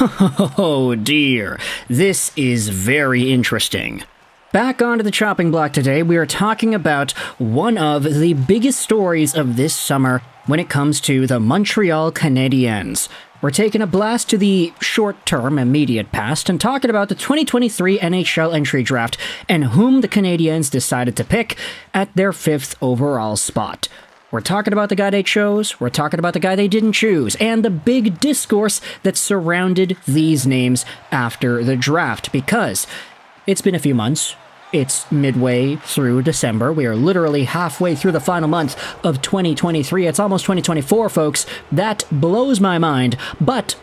Oh dear, this is very interesting. Back onto the chopping block today, we are talking about one of the biggest stories of this summer when it comes to the Montreal Canadiens. We're taking a blast to the short-term, immediate past and talking about the 2023 NHL Entry Draft and whom the Canadiens decided to pick at their 5th overall spot. We're talking about the guy they chose, we're talking about the guy they didn't choose, and the big discourse that surrounded these names after the draft, because it's been a few months. It's midway through December. We are literally halfway through the final month of 2023. It's almost 2024, folks. That blows my mind, but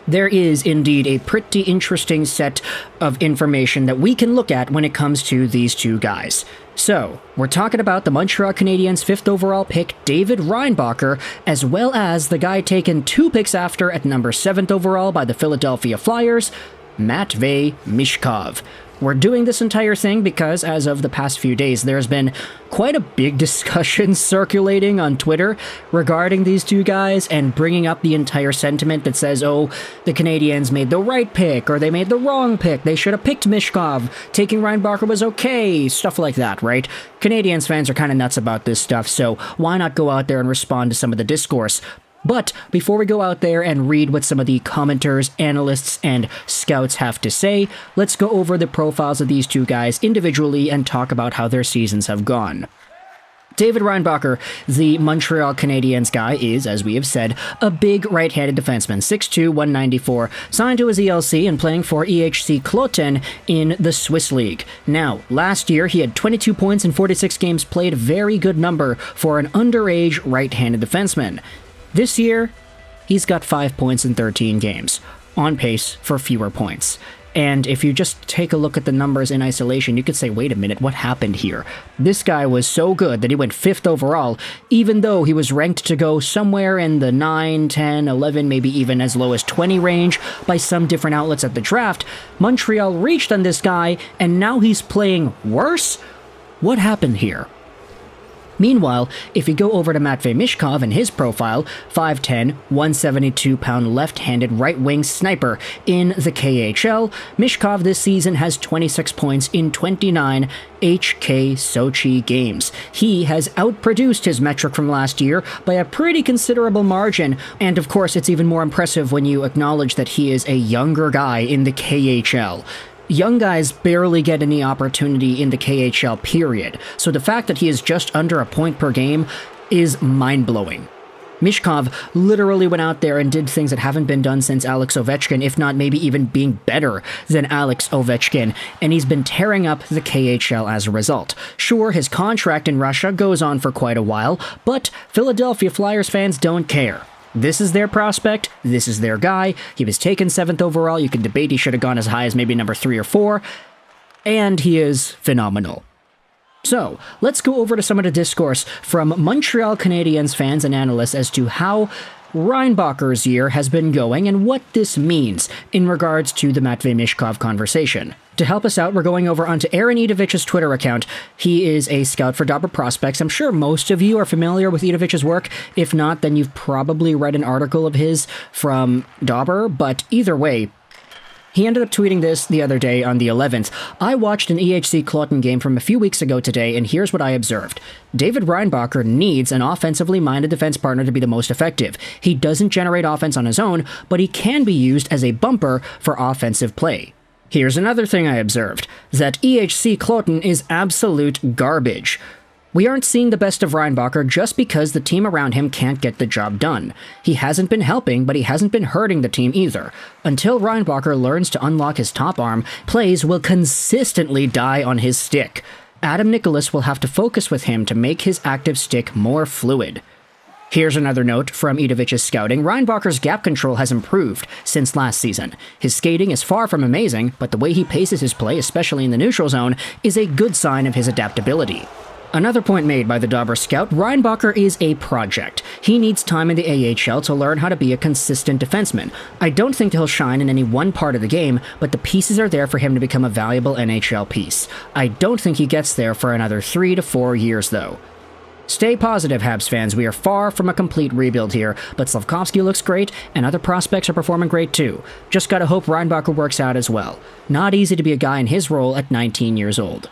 there is indeed a pretty interesting set of information that we can look at when it comes to these two guys. So, we're talking about the Montreal Canadiens' 5th overall pick, David Reinbacher, as well as the guy taken 2 picks after at number 7th overall by the Philadelphia Flyers, Matvei Michkov. We're doing this entire thing because, as of the past few days, there's been quite a big discussion circulating on Twitter regarding these two guys and bringing up the entire sentiment that says, oh, the Canadiens made the right pick, or they made the wrong pick, they should have picked Michkov, taking Reinbacher was okay, stuff like that, right? Canadiens fans are kind of nuts about this stuff, so why not go out there and respond to some of the discourse? But before we go out there and read what some of the commenters, analysts, and scouts have to say, let's go over the profiles of these two guys individually and talk about how their seasons have gone. David Reinbacher, the Montreal Canadiens guy, is, as we have said, a big right-handed defenseman, 6'2", 194, signed to his ELC and playing for EHC Kloten in the Swiss League. Now, last year he had 22 points in 46 games played, a very good number for an underage right-handed defenseman. This year, he's got 5 points in 13 games, on pace for fewer points. And if you just take a look at the numbers in isolation, you could say, wait a minute, what happened here? This guy was so good that he went 5th overall, even though he was ranked to go somewhere in the 9, 10, 11, maybe even as low as 20 range by some different outlets at the draft. Montreal reached on this guy, and now he's playing worse? What happened here? Meanwhile, if you go over to Matvei Michkov and his profile, 5'10", 172-pound left-handed right-wing sniper in the KHL, Michkov this season has 26 points in 29 HK Sochi games. He has outproduced his metric from last year by a pretty considerable margin, and of course it's even more impressive when you acknowledge that he is a younger guy in the KHL. Young guys barely get any opportunity in the KHL, period, so the fact that he is just under a point per game is mind-blowing. Michkov literally went out there and did things that haven't been done since Alex Ovechkin, if not maybe even being better than Alex Ovechkin, and he's been tearing up the KHL as a result. Sure, his contract in Russia goes on for quite a while, but Philadelphia Flyers fans don't care. This is their prospect, this is their guy, he was taken 7th overall, you can debate he should have gone as high as maybe number 3 or 4, and he is phenomenal. So, let's go over to some of the discourse from Montreal Canadiens fans and analysts as to how Reinbacher's year has been going and what this means in regards to the Matvei Michkov conversation. To help us out, we're going over onto Aaron Idovich's Twitter account. He is a scout for Dobber Prospects. I'm sure most of you are familiar with Idovich's work. If not, then you've probably read an article of his from Dobber, but either way, he ended up tweeting this the other day on the 11th. I watched an EHC Kloten game from a few weeks ago today, and here's what I observed. David Reinbacher needs an offensively minded defense partner to be the most effective. He doesn't generate offense on his own, but he can be used as a bumper for offensive play. Here's another thing I observed, that EHC Kloten is absolute garbage. We aren't seeing the best of Reinbacher just because the team around him can't get the job done. He hasn't been helping, but he hasn't been hurting the team either. Until Reinbacher learns to unlock his top arm, plays will consistently die on his stick. Adam Nicholas will have to focus with him to make his active stick more fluid. Here's another note from Idovich's scouting. Reinbacher's gap control has improved since last season. His skating is far from amazing, but the way he paces his play, especially in the neutral zone, is a good sign of his adaptability. Another point made by the Dobber scout, Reinbacher is a project. He needs time in the AHL to learn how to be a consistent defenseman. I don't think he'll shine in any one part of the game, but the pieces are there for him to become a valuable NHL piece. I don't think he gets there for another 3 to 4 years, though. Stay positive, Habs fans. We are far from a complete rebuild here, but Slafkovsky looks great, and other prospects are performing great too. Just gotta hope Reinbacher works out as well. Not easy to be a guy in his role at 19 years old.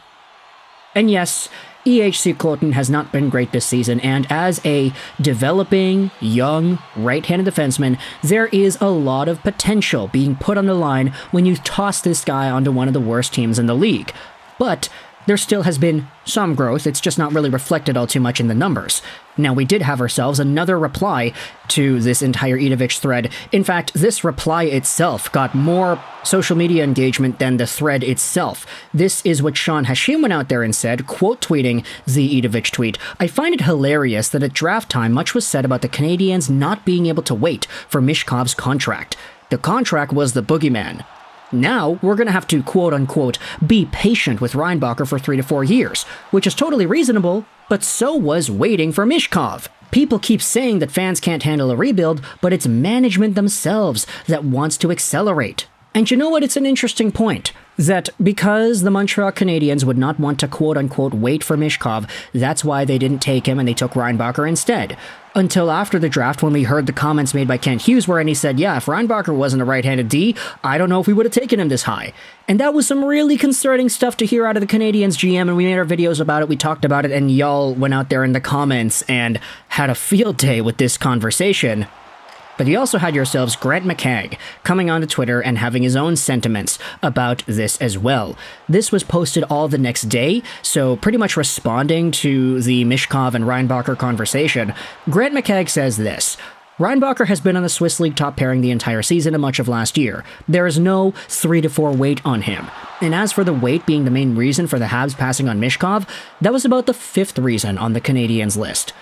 And yes, EHC Kloten has not been great this season, and as a developing, young, right-handed defenseman, there is a lot of potential being put on the line when you toss this guy onto one of the worst teams in the league. But there still has been some growth, it's just not really reflected all too much in the numbers. Now, we did have ourselves another reply to this entire Idovich thread. In fact, this reply itself got more social media engagement than the thread itself. This is what Sean Hashim went out there and said, quote tweeting the Idovich tweet. "I find it hilarious that at draft time, much was said about the Canadiens not being able to wait for Michkov's contract. The contract was the boogeyman. Now, we're going to have to, quote-unquote, be patient with Reinbacher for 3 to 4 years, which is totally reasonable, but so was waiting for Michkov. People keep saying that fans can't handle a rebuild, but it's management themselves that wants to accelerate. And you know what? It's an interesting point. That because the Montreal Canadiens would not want to quote-unquote wait for Michkov, that's why they didn't take him and they took Reinbacher instead. Until after the draft, when we heard the comments made by Kent Hughes wherein he said, yeah, if Reinbacher wasn't a right-handed D, I don't know if we would have taken him this high. And that was some really concerning stuff to hear out of the Canadiens GM, and we made our videos about it, we talked about it, and y'all went out there in the comments and had a field day with this conversation. But you also had yourselves Grant McCagg coming onto Twitter and having his own sentiments about this as well. This was posted all the next day, so pretty much responding to the Michkov and Reinbacher conversation, Grant McCagg says this: Reinbacher has been on the Swiss League top pairing the entire season and much of last year. There is no 3 to 4 weight on him. And as for the weight being the main reason for the Habs passing on Michkov, that was about the 5th reason on the Canadiens list.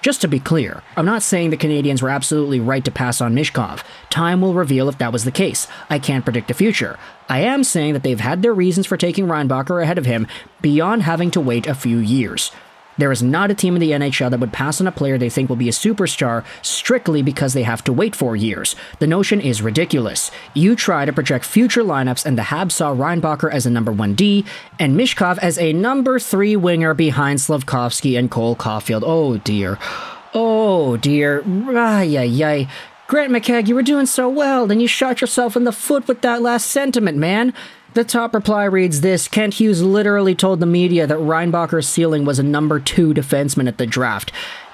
Just to be clear, I'm not saying the Canadiens were absolutely right to pass on Michkov. Time will reveal if that was the case. I can't predict the future. I am saying that they've had their reasons for taking Reinbacher ahead of him beyond having to wait a few years. There is not a team in the NHL that would pass on a player they think will be a superstar strictly because they have to wait 4 years. The notion is ridiculous. You try to project future lineups, and the Habs saw Reinbacher as a number 1 D and Michkov as a number 3 winger behind Slafkovsky and Cole Caulfield. Oh dear. Oh dear. Ay. Grant McCagg, you were doing so well, then you shot yourself in the foot with that last sentiment, man. The top reply reads this: Kent Hughes literally told the media that Reinbacher's ceiling was a number 2 defenseman at the draft.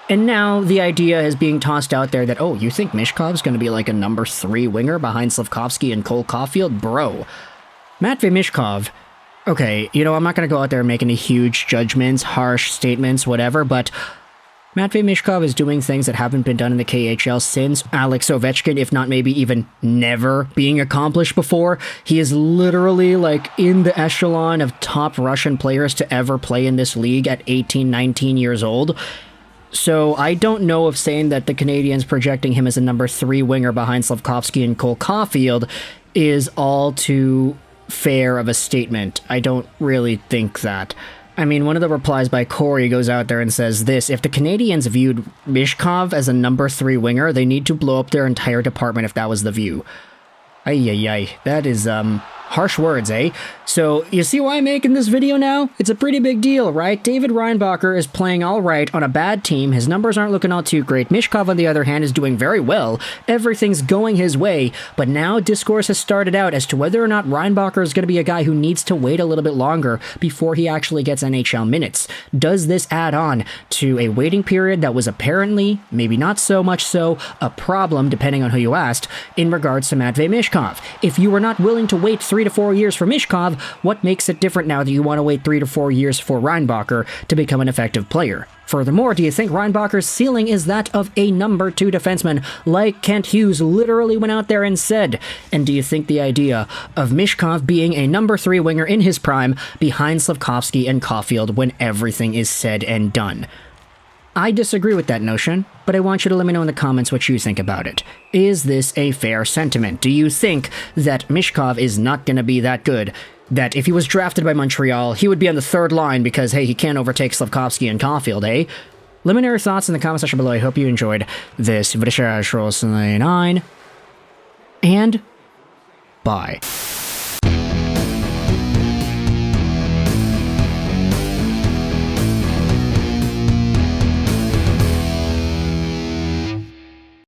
And now the idea is being tossed out there that, oh, you think Michkov's going to be like a number 3 winger behind Slafkovsky and Cole Caulfield? Bro. Matvei Michkov. Okay, you know, I'm not going to go out there and make any huge judgments, harsh statements, whatever, but Matvei Michkov is doing things that haven't been done in the KHL since Alex Ovechkin, if not maybe even never being accomplished before. He is literally like in the echelon of top Russian players to ever play in this league at 18, 19 years old. So I don't know if saying that the Canadiens projecting him as a number 3 winger behind Slafkovsky and Cole Caulfield is all too fair of a statement. I don't really think that. I mean, one of the replies by Corey goes out there and says this: if the Canadiens viewed Michkov as a number 3 winger, they need to blow up their entire department if that was the view. Ay. That is, harsh words, eh? So, you see why I'm making this video now? It's a pretty big deal, right? David Reinbacher is playing alright on a bad team, his numbers aren't looking all too great. Michkov, on the other hand, is doing very well. Everything's going his way, but now discourse has started out as to whether or not Reinbacher is going to be a guy who needs to wait a little bit longer before he actually gets NHL minutes. Does this add on to a waiting period that was apparently, maybe not so much so, a problem, depending on who you asked, in regards to Matvei Michkov? If you were not willing to wait 3 to 4 years for Michkov, what makes it different now that you want to wait 3 to 4 years for Reinbacher to become an effective player? Furthermore, do you think Reinbacher's ceiling is that of a number 2 defenseman, like Kent Hughes literally went out there and said? And do you think the idea of Michkov being a number 3 winger in his prime behind Slafkovsky and Caulfield when everything is said and done? I disagree with that notion, but I want you to let me know in the comments what you think about it. Is this a fair sentiment? Do you think that Michkov is not going to be that good? That if he was drafted by Montreal, he would be on the 3rd line because, hey, he can't overtake Slafkovsky and Caulfield, eh? Let me know your thoughts in the comment section below. I hope you enjoyed this video. And bye.